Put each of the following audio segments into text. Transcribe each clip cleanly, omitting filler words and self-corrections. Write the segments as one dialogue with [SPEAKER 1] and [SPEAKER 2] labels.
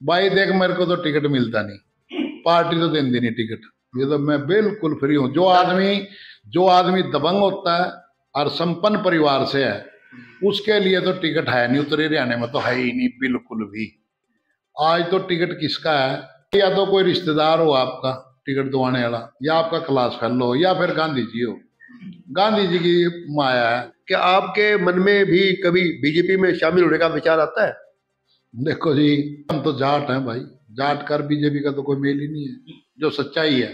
[SPEAKER 1] भाई देख मेरे को तो टिकट मिलता नहीं, पार्टी तो देती नहीं टिकट। ये तो मैं बिल्कुल फ्री हूँ। जो आदमी दबंग होता है और संपन्न परिवार से है, उसके लिए तो टिकट है नहीं, उत्तरी हरियाणा में तो है ही नहीं बिल्कुल भी। आज तो टिकट किसका है? या तो कोई रिश्तेदार हो आपका टिकट दवाने वाला, या आपका क्लास फेलो हो, या फिर गांधी जी हो। गांधी जी की माया है।
[SPEAKER 2] क्या आपके मन में भी कभी बीजेपी में शामिल होने का विचार आता है?
[SPEAKER 1] देखो जी, हम तो जाट हैं भाई, जाट कर बीजेपी का तो कोई मेल ही नहीं है, जो सच्चाई है।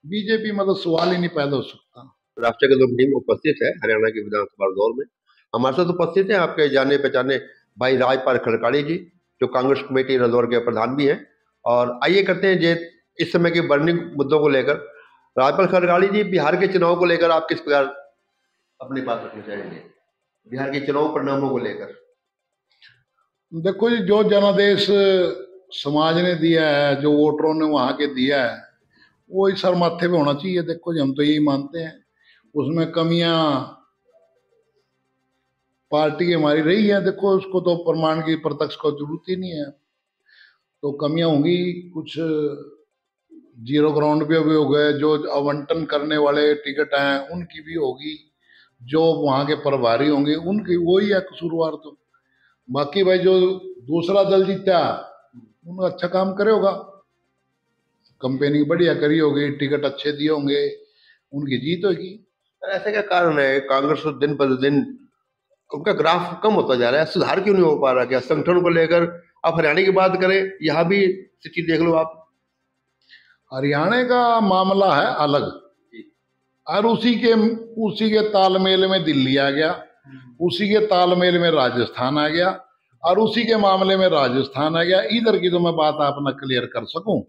[SPEAKER 1] बीजेपी में तो सवाल ही नहीं पैदा हो सकता।
[SPEAKER 2] राष्ट्रीय कदम टीम उपस्थित है हरियाणा की विधानसभा दौर में। हमारे साथ उपस्थित है आपके जाने पहचाने भाई राजपाल खड़काड़ी जी, जो कांग्रेस कमेटी रंधौर के प्रधान भी हैं। और आइए करते हैं जे इस समय के बर्निंग मुद्दों को लेकर। राजपाल खड़काड़ी जी, बिहार के चुनाव को लेकर आप किस प्रकार अपनी बात रखना चाहेंगे, बिहार के चुनाव परिणामों को लेकर?
[SPEAKER 1] देखो जी, जो जनादेश समाज ने दिया है, जो वोटरों ने वहां के दिया है, वो ही सर माथे पे होना चाहिए। देखो जी, हम तो यही मानते हैं। उसमें कमियां पार्टी हमारी रही है, देखो उसको तो प्रमाण की प्रत्यक्ष को जरूरत ही नहीं है। तो कमियां होंगी कुछ, जीरो ग्राउंड पे भी हो गए, जो आवंटन करने वाले टिकट हैं उनकी भी होगी, जो वहां के प्रभारी होंगे उनकी, वही है कसूरवार तो। बाकी भाई जो दूसरा दल जीता उन्होंने अच्छा काम करे होगा, कंपेनिंग बढ़िया करी होगी, टिकट अच्छे दिए होंगे, उनकी जीत होगी।
[SPEAKER 2] ऐसा क्या कारण है कांग्रेस तो दिन पर दिन उनका ग्राफ कम होता जा रहा है, सुधार क्यों नहीं हो पा रहा? क्या संगठन को लेकर? आप हरियाणा की बात करें, यहाँ भी स्थिति देख लो आप।
[SPEAKER 1] हरियाणा का मामला है अलग, और उसी के तालमेल में दिल्ली आ गया, उसी के तालमेल में राजस्थान आ गया, और उसी के मामले में राजस्थान आ गया। इधर की तो मैं बात अपना क्लियर कर सकूं,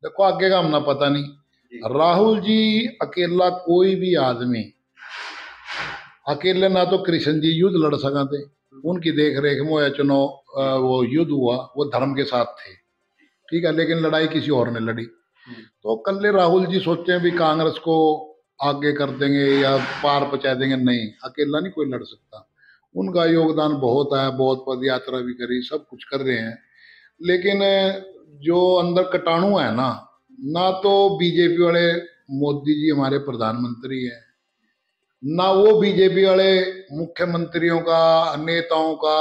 [SPEAKER 1] देखो आगे का हमने पता नहीं। राहुल जी अकेला, कोई भी आदमी अकेले ना तो कृष्ण जी युद्ध लड़ सका थे, उनकी देख रेख में चुनाव, वो युद्ध हुआ, वो धर्म के साथ थे, ठीक है, लेकिन लड़ाई किसी और ने लड़ी। तो कल राहुल जी सोचते हैं भी कांग्रेस को आगे कर देंगे या पार पहुंचा देंगे, नहीं, अकेला नहीं कोई लड़ सकता। उनका योगदान बहुत है, बहुत पद यात्रा भी करी, सब कुछ कर रहे हैं, लेकिन जो अंदर कटाणु है ना, ना तो बीजेपी वाले, मोदी जी हमारे प्रधानमंत्री हैं, ना वो बीजेपी वाले मुख्यमंत्रियों का, नेताओं का,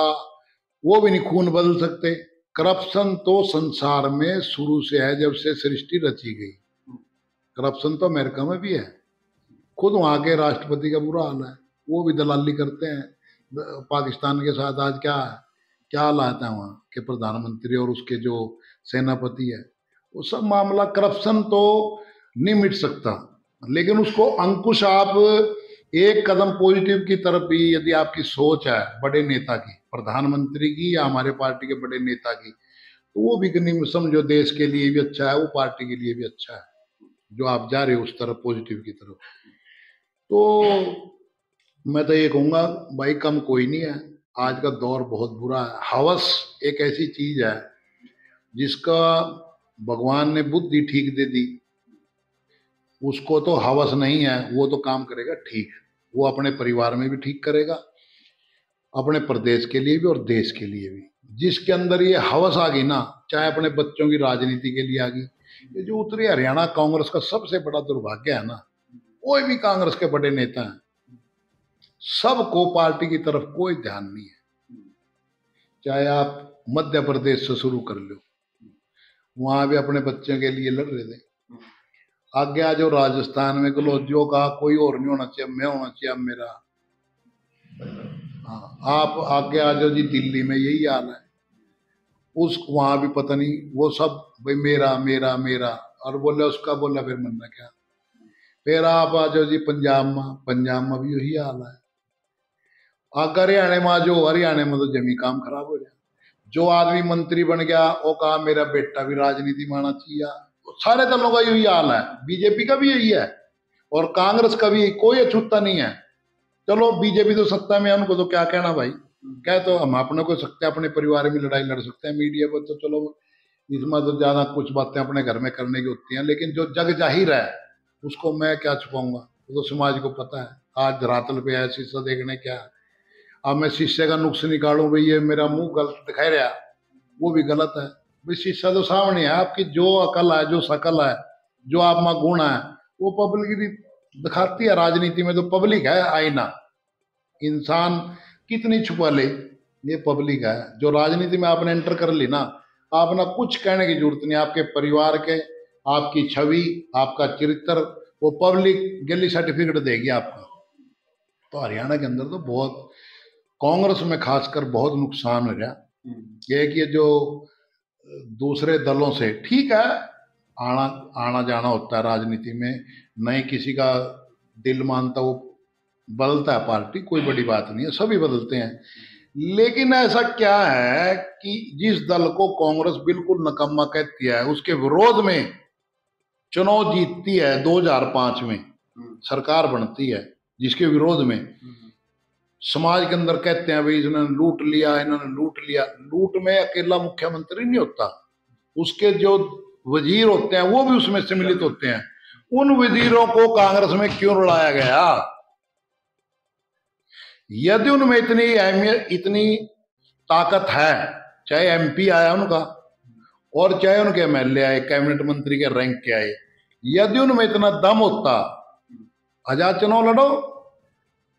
[SPEAKER 1] वो भी नहीं खून बदल सकते। करप्शन तो संसार में शुरू से है, जब से सृष्टि रची गई। करप्शन तो अमेरिका में भी है, खुद वहां के राष्ट्रपति का बुरा हाल है, वो भी दलाली करते हैं पाकिस्तान के साथ। आज क्या हालात है वहाँ के प्रधानमंत्री और उसके जो सेनापति है, वो सब मामला करप्शन तो नहीं मिट सकता, लेकिन उसको अंकुश आप एक कदम पॉजिटिव की तरफ भी, यदि आपकी सोच है बड़े नेता की, प्रधानमंत्री की या हमारे पार्टी के बड़े नेता की, तो वो भी नहीं समझो, देश के लिए भी अच्छा है, वो पार्टी के लिए भी अच्छा है, जो आप जा रहे हो उस तरफ, पॉजिटिव की तरफ। तो मैं तो ये कहूंगा भाई, कम कोई नहीं है। आज का दौर बहुत बुरा है। हवस एक ऐसी चीज है जिसका भगवान ने बुद्धि ठीक दे दी, उसको तो हवस नहीं है, वो तो काम करेगा ठीक, वो अपने परिवार में भी ठीक करेगा, अपने प्रदेश के लिए भी और देश के लिए भी। जिसके अंदर ये हवस आ गई ना, चाहे अपने बच्चों की राजनीति के लिए आ गई। ये जो उत्तरी हरियाणा कांग्रेस का सबसे बड़ा दुर्भाग्य है ना, कोई भी कांग्रेस के बड़े नेता हैं, सबको पार्टी की तरफ कोई ध्यान नहीं है। चाहे आप मध्य प्रदेश से शुरू कर लो, वहां भी अपने बच्चों के लिए लड़ रहे थे। आगे आ जो राजस्थान में कलौजियों का कोई और नहीं होना चाहिए, मैं होना चाहिए, अब मेरा। हाँ, आप आगे आ जाओ जी, दिल्ली में यही हाल है। वहां भी पता नहीं, वो सब भाई मेरा मेरा मेरा, और बोले उसका बोला फिर मरना क्या। फिर आप आ जाओ जी पंजाब में भी यही हाल है। अगर हरियाणा में आ जाओ, हरियाणा में तो जमी काम खराब हो जाए। जो आदमी मंत्री बन गया वो कहा मेरा बेटा भी राजनीति में आना चाहिए। सारे दलों का यही हाल है, बीजेपी का भी यही है और कांग्रेस का भी, कोई अछूता नहीं है। चलो बीजेपी तो सत्ता में है, उनको तो क्या कहना भाई, क्या तो हम अपने को सकते हैं, अपने परिवार में लड़ाई लड़ सकते हैं मीडिया पर, तो चलो इसमें तो ज्यादा कुछ बातें अपने घर में करने की होती हैं, लेकिन जो जग जाहिर है उसको मैं क्या छुपाऊंगा, वो तो समाज को पता है। आज धरातल पे है, शीशा देखने क्या है। अब मैं शीशे का नुक्स निकालूं भाई ये मेरा मुंह गलत दिखाई रहा, वो भी गलत है। भाई शीशा तो सामने है, आपकी जो अकल है, जो शकल है, जो आप में गुण है, वो पब्लिक दिखाती है। राजनीति में तो पब्लिक है आईना, इंसान कितनी छुपा ले, ये पब्लिक है। जो राजनीति में आपने एंटर कर ली ना, आपने कुछ कहने की जरूरत नहीं। आपके परिवार के, आपकी छवि, आपका चरित्र, वो पब्लिक गली सर्टिफिकेट देगी आपको। तो हरियाणा के अंदर तो बहुत, कांग्रेस में खासकर बहुत नुकसान हो गया। ये कि जो दूसरे दलों से, ठीक है, आना आना जाना होता है राजनीति में, नहीं किसी का दिल मानता, वो बदलता है पार्टी, कोई बड़ी बात नहीं है, सभी बदलते हैं। लेकिन ऐसा क्या है कि जिस दल को कांग्रेस बिल्कुल नकम्मा कहती है, उसके विरोध में चुनाव जीतती है, 2005 में सरकार बनती है, जिसके विरोध में समाज के अंदर कहते हैं भाई इन्होंने लूट लिया, इन्होंने लूट लिया। लूट में अकेला मुख्यमंत्री नहीं होता, उसके जो वजीर होते हैं वो भी उसमें सम्मिलित होते हैं। उन वजीरों को कांग्रेस में क्यों रुलाया गया? यदि उनमें इतनी अहमियत, इतनी ताकत है, चाहे एमपी आया उनका और चाहे उनके एमएलए आए, कैबिनेट मंत्री के रैंक के आए, यदि उनमें इतना दम होता, आजाद चुनाव लड़ो।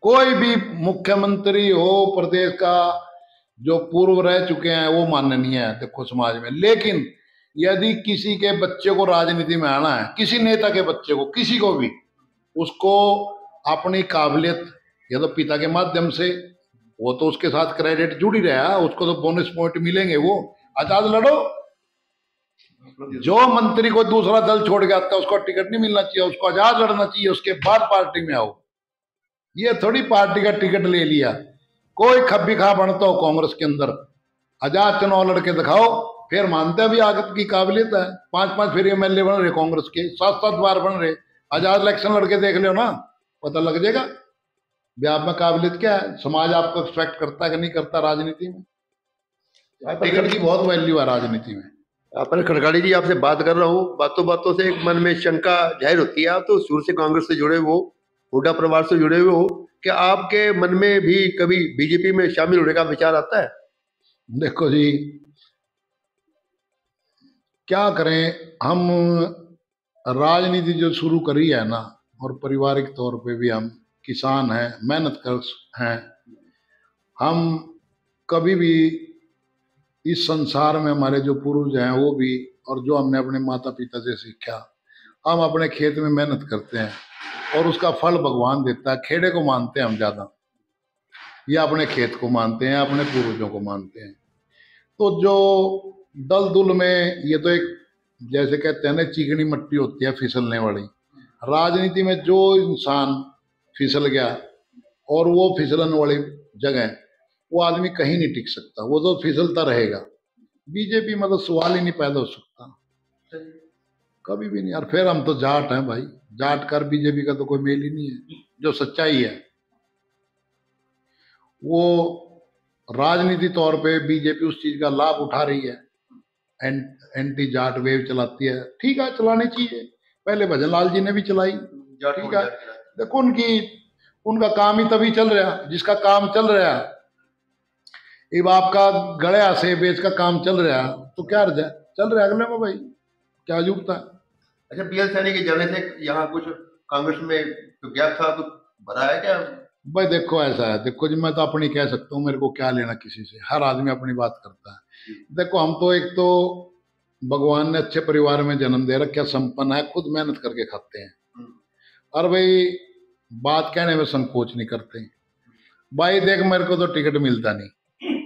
[SPEAKER 1] कोई भी मुख्यमंत्री हो प्रदेश का जो पूर्व रह चुके हैं वो माननीय है देखो समाज में। लेकिन यदि किसी के बच्चे को राजनीति में आना है, किसी नेता के बच्चे को, किसी को भी, उसको अपनी काबिलियत या तो पिता के माध्यम से, वो तो उसके साथ क्रेडिट जुड़ी रहा, उसको तो बोनस पॉइंट मिलेंगे, वो आजाद लड़ो। जो मंत्री को दूसरा दल छोड़ के आता है उसको टिकट नहीं मिलना चाहिए, उसको आजाद लड़ना चाहिए, उसके बाद पार्टी में आओ। ये थोड़ी पार्टी का टिकट ले लिया, कोई खब्बी खा बनता हो कांग्रेस के अंदर, आजाद चुनाव लड़के दिखाओ, फिर मानते भी आगे की काबिलियत है। 5-5 फिर एमएलए बन रहे कांग्रेस के, 7-7 बार बन रहे। आजाद इलेक्शन लड़के देख लो ना, पता लग जाएगा भी आप में काबिलियत क्या है, समाज आपको एक्सपेक्ट करता है कि नहीं करता। राजनीति में टिकट की बहुत वैल्यू है राजनीति में।
[SPEAKER 2] अपन खड़काड़ी जी, आपसे बात कर रहा हूँ, बातों बातों से एक मन में शंका जाहिर होती है। आप तो शुरू से कांग्रेस से जुड़े हो, हुड्डा परिवार से जुड़े हुए हो, क्या आपके मन में भी कभी बीजेपी में शामिल होने का विचार आता है?
[SPEAKER 1] देखो जी, क्या करें, हम राजनीति जो शुरू करी है ना, और पारिवारिक तौर पे भी हम किसान हैं, मेहनत कर हैं, हम कभी भी इस संसार में हमारे जो पूर्वज हैं वो भी, और जो हमने अपने माता पिता से सीखा, हम अपने खेत में मेहनत करते हैं और उसका फल भगवान देता है। खेड़े को मानते हैं हम ज्यादा, या अपने खेत को मानते हैं, अपने पूर्वजों को मानते हैं। तो जो दल दुल में, ये तो एक जैसे कहते हैं ना, चिकनी मट्टी होती है फिसलने वाली। राजनीति में जो इंसान फिसल गया, और वो फिसलन वाली जगह, वो आदमी कहीं नहीं टिक सकता, वो तो फिसलता रहेगा। बीजेपी में तो सवाल ही नहीं पैदा हो सकता, कभी भी नहीं। और फिर हम तो जाट हैं भाई, जाट कर बीजेपी का तो कोई मेल ही नहीं है। जो सच्चाई है वो, राजनीति तौर पे बीजेपी उस चीज का लाभ उठा रही है, एंटी जाट वेव चलाती है। ठीक है, चलानी चाहिए, पहले भजन लाल जी ने भी चलाई, ठीक है। देखो उनका काम ही तभी चल रहा, जिसका काम चल रहा। अब आपका गड़िया से बेच का काम चल रहा, तो क्या अर्ज है, चल रहा अगले में भाई, क्या जुड़ता है।
[SPEAKER 2] अच्छा, पीएल सैनी के जाने से यहाँ कुछ कांग्रेस में तो गैप था, तो भरा है क्या?
[SPEAKER 1] भाई देखो ऐसा है, देखो जी, मैं तो अपनी कह सकता हूँ, मेरे को क्या लेना किसी से, हर आदमी अपनी बात करता है। देखो हम तो, एक तो भगवान ने अच्छे परिवार में जन्म दे रखा, संपन्न है, खुद मेहनत करके खाते हैं, और भाई बात कहने में संकोच नहीं करते। भाई देख, मेरे को तो टिकट मिलता नहीं,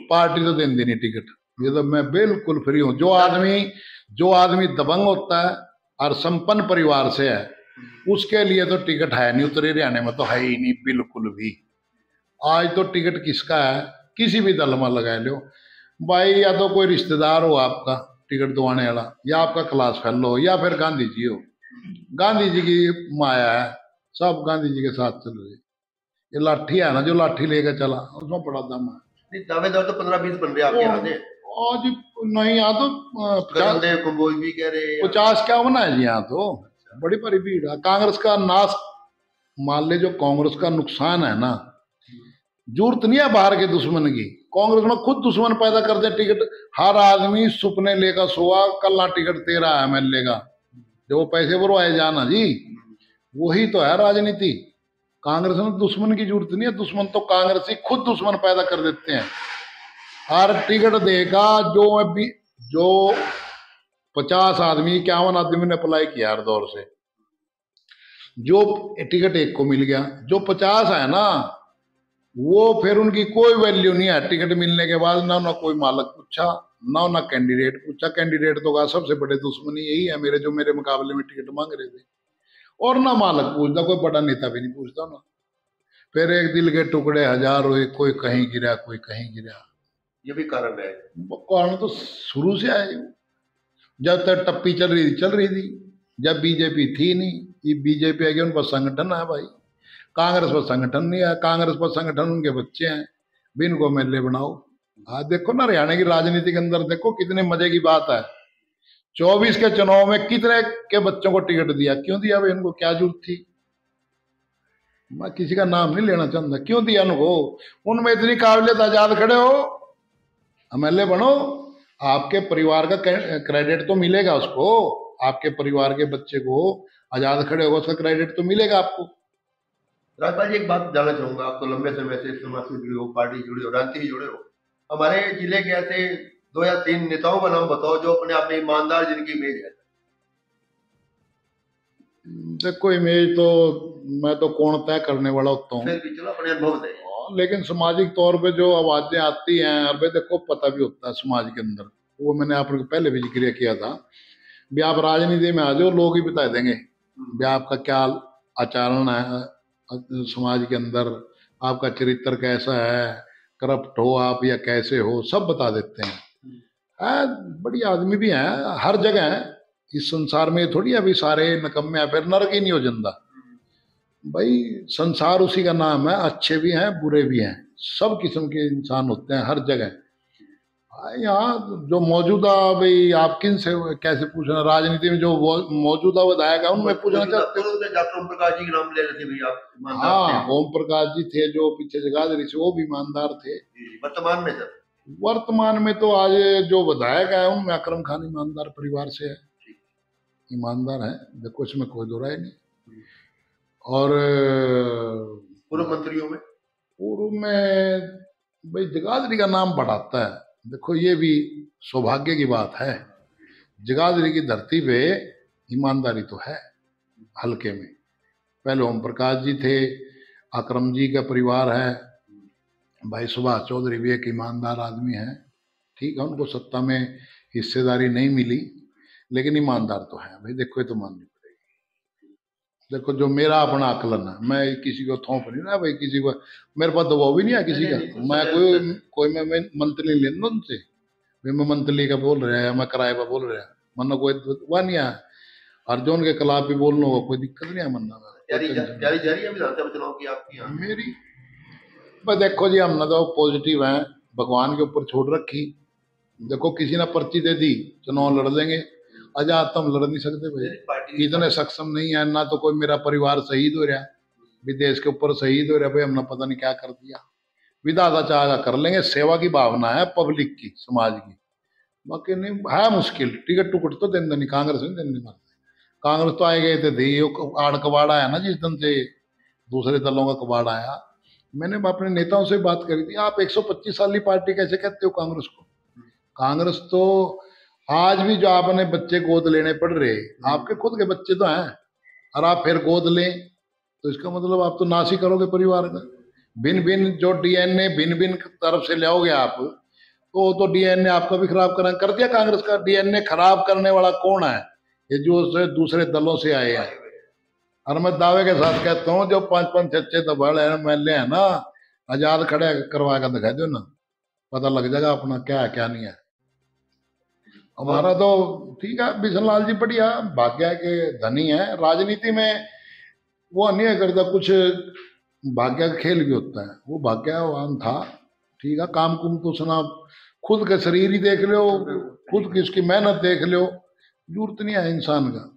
[SPEAKER 1] पार्टी तो देती नहीं टिकट, ये तो मैं बिल्कुल फ्री हूँ। जो आदमी दबंग होता है और संपन्न परिवार से है, उसके लिए तो टिकट है नहीं, उत्तरी हरियाणा में तो है ही नहीं बिल्कुल भी। आज तो टिकट किसका है, किसी भी दल में लगा लो भाई, या तो कोई रिश्तेदार हो आपका टिकट दवाने वाला, या आपका क्लास फेलो हो, या फिर गांधी जी हो। गांधी जी की माया है, सब गांधी जी के साथ चल रहे। ये लाठी है ना, जो लाठी लेकर चला, उसमें बड़ा दम है।
[SPEAKER 2] दावेदार तो 15-20 बन रहे आपके यहाँ से
[SPEAKER 1] आज नहीं, यहाँ तो 50 क्या होना है जी, यहाँ तो बड़ी बड़ी भीड़ है। कांग्रेस का नाश, मान ले, जो कांग्रेस का नुकसान है ना, जरूरत नहीं है बाहर के दुश्मन की, कांग्रेस में खुद दुश्मन पैदा कर दे टिकट। हर आदमी सुपने लेकर सोआ कल ना टिकट तेरा एमएलए का, जो वो पैसे भरवाए जाना जी, वही तो है राजनीति। कांग्रेस में दुश्मन की जरूरत नहीं है, दुश्मन तो कांग्रेस ही खुद दुश्मन पैदा कर देते हैं। हर टिकट देगा जो 50 आदमी 51 आदमी ने अप्लाई किया हर दौर से, जो टिकट एक को मिल गया, जो 50 है ना वो फिर उनकी कोई वैल्यू नहीं है। टिकट मिलने के बाद ना कोई मालक पूछा ना कैंडिडेट पूछा। कैंडिडेट तो कहा सबसे बड़े दुश्मन यही है मेरे, जो मेरे मुकाबले में टिकट मांग रहे थे, और ना मालक पूछता, कोई बड़ा नेता भी नहीं पूछता ना। फिर एक दिल के टुकड़े हजार हुए, कोई कहीं गिरा कोई कहीं गिरा।
[SPEAKER 2] ये भी कारण है।
[SPEAKER 1] कारण तो शुरू से आए, जब तक टप्पी चल रही थी, जब बीजेपी थी नहीं, ये बीजेपी आ गई, उन पर संगठन है भाई। कांग्रेस पर संगठन नहीं है, कांग्रेस पर संगठन उनके बच्चे हैं, बिन को एमएलए बनाओ। आज देखो ना हरियाणा की राजनीति के अंदर देखो कितने मजे की बात है। 24 के चुनाव में कितने के बच्चों को टिकट दिया, क्यों दिया भाई? उनको क्या जरूरत थी? मैं किसी का नाम नहीं लेना चाहता, क्यों दिया उनको? उनमें इतनी काबिलियत, आजाद खड़े हो, एमएलए बनो, आपके परिवार का क्रेडिट तो मिलेगा उसको, आपके परिवार के बच्चे को आजाद खड़े होगा उसका क्रेडिट तो मिलेगा आपको।
[SPEAKER 2] राजपाल जी, एक बात जानना चाहूंगा, आप तो लंबे समय से समाज से जुड़े हो, पार्टी जुड़े हो, राजनीति से जुड़े हो, हमारे जिले के ऐसे 2 या 3 नेताओं का नाम बताओ जो अपने आप में ईमानदार, जिनकी इमेज है।
[SPEAKER 1] देखो इमेज तो मैं तो कौन तय करने वाला होता हूँ,
[SPEAKER 2] फिर भी चलो अपने अनुभव से।
[SPEAKER 1] लेकिन सामाजिक तौर पे जो आवाजें आती हैं, और भाई देखो पता भी होता है समाज के अंदर, वो मैंने आपको पहले भी जिक्र किया था भी, आप राजनीति में आ जाओ लोग ही बता देंगे भी आपका क्या आचरण है समाज के अंदर, आपका चरित्र कैसा है, करप्ट हो आप या कैसे हो, सब बता देते हैं। बड़ी आदमी भी हैं हर जगह है इस संसार में, थोड़ी अभी सारे नकम्मे हैं, फिर नरक ही नहीं हो जिंदा भाई। संसार उसी का नाम है, अच्छे भी हैं बुरे भी हैं, सब किस्म के इंसान होते हैं हर जगह। यहाँ जो मौजूदा, भाई आप किन से कैसे पूछना, राजनीति में जो मौजूदा विधायक है उनमें पूछना चाहते हो?
[SPEAKER 2] डॉक्टर ओम प्रकाश जी के नाम ले रहे थे भैया,
[SPEAKER 1] हाँ ओम प्रकाश जी थे जो पीछे जगाधरी से, वो भी ईमानदार थे।
[SPEAKER 2] वर्तमान में सर?
[SPEAKER 1] वर्तमान में तो आज जो विधायक है उनमें अकरम खान ईमानदार परिवार से है, ईमानदार है, देखो इसमें कोई दो राय नहीं। और पूर्व में भाई जगाधरी का नाम बढ़ाता है, देखो ये भी सौभाग्य की बात है। जगाधरी की धरती पे ईमानदारी तो है हल्के में। पहले ओम प्रकाश जी थे, अकरम जी का परिवार है, भाई सुभाष चौधरी भी एक ईमानदार आदमी है, ठीक है, उनको सत्ता में हिस्सेदारी नहीं मिली लेकिन ईमानदार तो है भाई, देखो ये तो माननी पड़ेगी। देखो जो मेरा अपना आकलन है, मैं किसी को थोप नहीं रहा भाई, किसी को मेरे पास दबाव भी नहीं है किसी का, मैं कोई मैं मंथली नहीं लेना उनसे भाई, मैं मंथली का बोल रहा है, मैं किराए पर बोल रहा है, मरना कोई वह नहीं है। और जो उनके खिलाफ भी बोलना होगा कोई दिक्कत नहीं है मरना मेरी। बस देखो जी हम ना तो पॉजिटिव हैं, भगवान के ऊपर छोड़ रखी। देखो किसी ने पर्ची दे दी चुनाव लड़ लेंगे, आजाद तो हम लड़ नहीं सकते भाई, इतने सक्षम नहीं है ना, तो कोई मेरा परिवार शहीद हो रहा विदेश के ऊपर शहीद हो रहा भाई, हमने पता नहीं क्या कर दिया। विधाता चाहेगा कर लेंगे, सेवा की भावना है पब्लिक की, समाज की, बाकी नहीं है मुश्किल। टिकट टुकट तो दिन नहीं, कांग्रेस नहीं दिन नहीं, कांग्रेस तो आए गए थे दी आड़ कबाड़ा है ना, जिस दिन से दूसरे दलों का कबाड़ आया। मैंने अपने नेताओं से बात करी थी, आप 125 साल की पार्टी कैसे कहते हो कांग्रेस को? कांग्रेस तो आज भी जो आपने बच्चे गोद लेने पड़ रहे, आपके खुद के बच्चे तो हैं, और आप फिर गोद लें तो इसका मतलब आप तो नाश ही करोगे परिवार का। भिन्न भिन्न जो डीएनए भिन्न भिन्न तरफ से लाओगे आप, तो डीएनए आपका भी खराब कर दिया कांग्रेस का। डीएनए खराब करने वाला कौन है? ये जो दूसरे दलों से आए हैं। और मैं दावे के साथ कहता हूँ जो 5-5 6 दबड़ एमएलए है ना, आजाद खड़े करवा कर दिखा दो ना, पता लग जाएगा अपना क्या है क्या नहीं है। हमारा तो ठीक है, बिशन लाल जी बढ़िया भाग्य के धनी है, राजनीति में वो नहीं करता कुछ, भाग्य का खेल भी होता है, वो भाग्यवान था, ठीक है। काम कुम तो सुना, खुद का शरीर ही देख लो, खुद की उसकी मेहनत देख लो, जरूरत नहीं है इंसान का,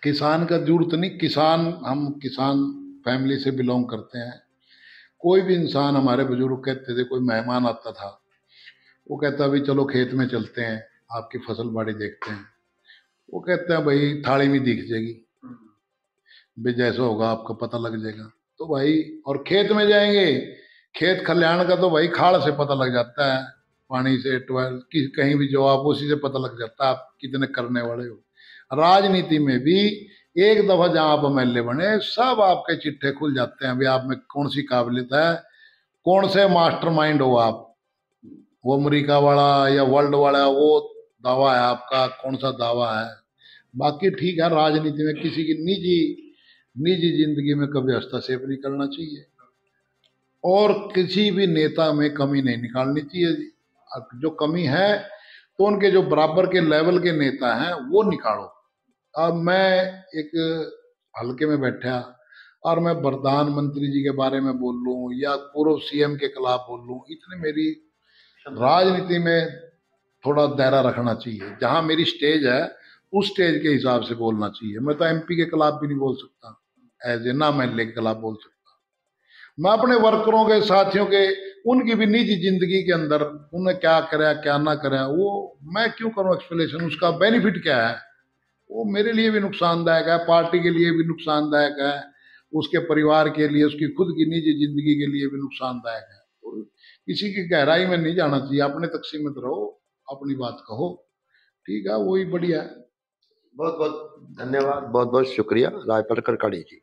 [SPEAKER 1] किसान का जरूरत नहीं। किसान, हम किसान फैमिली से बिलोंग करते हैं, कोई भी इंसान, हमारे बुजुर्ग कहते थे, कोई मेहमान आता था, वो कहता भाई चलो खेत में चलते हैं, आपकी फसल बाड़ी देखते हैं। वो कहते हैं भाई थाली में दिख जाएगी, भाई जैसा होगा आपको पता लग जाएगा। तो भाई, और खेत में जाएंगे, खेत खलिहान का तो भाई खाल से पता लग जाता है, पानी से, ट्वेल्व की कहीं भी जो आप, उसी से पता लग जाता है आप कितने करने वाले हो। राजनीति में भी एक दफा जहां आप एमएलए बने, सब आपके चिट्ठे खुल जाते हैं, भाई आप में कौन सी काबिलियत है, कौन से मास्टरमाइंड हो आप, वो अमेरिका वाला या वर्ल्ड वाला वो दावा है आपका, कौन सा दावा है। बाकी ठीक है, राजनीति में किसी की निजी निजी जिंदगी में कभी हस्तक्षेप नहीं करना चाहिए, और किसी भी नेता में कमी नहीं निकालनी चाहिए। जो कमी है तो उनके जो बराबर के लेवल के नेता हैं वो निकालो। अब मैं एक हल्के में बैठा और मैं प्रधानमंत्री जी के बारे में बोल लूं या पूर्व सीएम के खिलाफ बोल लूं, इतनी मेरी राजनीति में थोड़ा दायरा रखना चाहिए। जहां मेरी स्टेज है उस स्टेज के हिसाब से बोलना चाहिए। मैं तो एमपी के खिलाफ भी नहीं बोल सकता, एज ए ना एमएलए के खिलाफ बोल सकता। मैं अपने वर्करों के, साथियों के, उनकी भी निजी जिंदगी के अंदर उन्हें क्या करे क्या ना करे, वो मैं क्यों करूं एक्सप्लेनेशन, उसका बेनिफिट क्या है, वो मेरे लिए भी नुकसानदायक है, पार्टी के लिए भी नुकसानदायक है, उसके परिवार के लिए, उसकी खुद की निजी जिंदगी के लिए भी नुकसानदायक है। तो किसी की गहराई में नहीं जाना चाहिए, अपने तक सीमित रहो, अपनी बात कहो, ठीक है, वही बढ़िया है।
[SPEAKER 2] बहुत बहुत धन्यवाद, बहुत बहुत शुक्रिया रायपाल करकाड़ी जी।